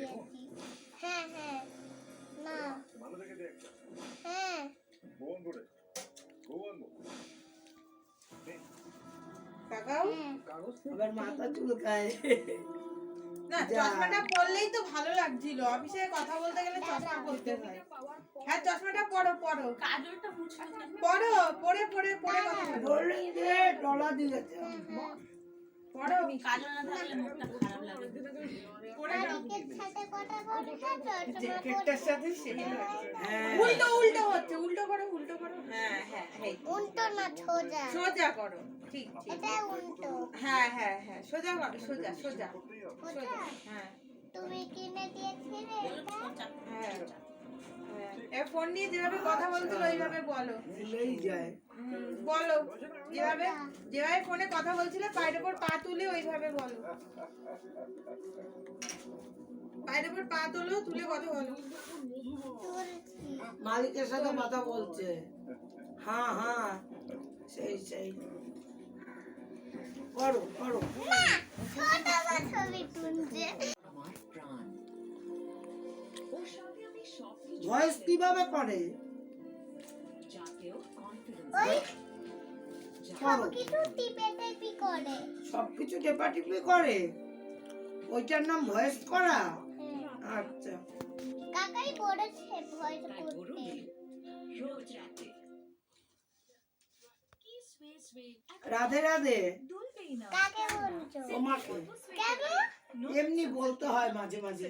দিয়েছি। হ্যাঁ হ্যাঁ না হ্যাঁ তাকাও। আবার মাথা চুলকায়। না চশমাটা পরলেই তো ভালো লাগছিল, অফিসে কথা বলতে গেলে চশমা পরতে হয়। হ্যাঁ চশমাটা পরো পরো কাজলটা মুছে পরো, পরে পরে পরে কথা বলো। বললেই যে ডলা দিয়েছে। পরো কাজল না থাকলে মুখটা খারাপ লাগে। পরে নাও। মালিকের সাথে কথা বলতে চশমা জ্যাকেটটার সাথে সেই লাগছে। হ্যাঁ উল্টো উল্টো হচ্ছে, উল্টো করো উল্টো করো। হ্যাঁ হ্যাঁ এই উল্টো না সোজা, সোজা করো, ঠিক ঠিক। এটা উল্টো। হ্যাঁ হ্যাঁ হ্যাঁ সোজা করো, সোজা সোজা সোজা হ্যাঁ তুমি কিনে দিয়েছিলে এটা? হ্যাঁ হ্যাঁ। এ ফোন নিয়ে যেভাবে কথা বলছিল ওইভাবে বলো। ভুলেই যায়। বলো যেভাবে যেভাবে ফোনে কথা বলছিলে পায়ের উপর পা তুলে ওইভাবে বলো। পায়ের উপর পা তোলো, তুলে কথা বলো। তুলছি। মালিকের সাথে কথা বলছে। হ্যাঁ হ্যাঁ সেই সেই করো করো। না ছোট ছবি তুলছে। ভয়েস কিভাবে করে? ওই সব করো কিছু টিপে টিপি করে। সবকিছু টেপাটিপি করে, ওইটার নাম ভয়েস করা। হ্যাঁ। আচ্ছা কাকাই বলেছে ভয়েস করতে। রাধে রাধে। কাকে বলছো? তোমাকে কেন? এমনি বলতে হয় মাঝে মাঝে।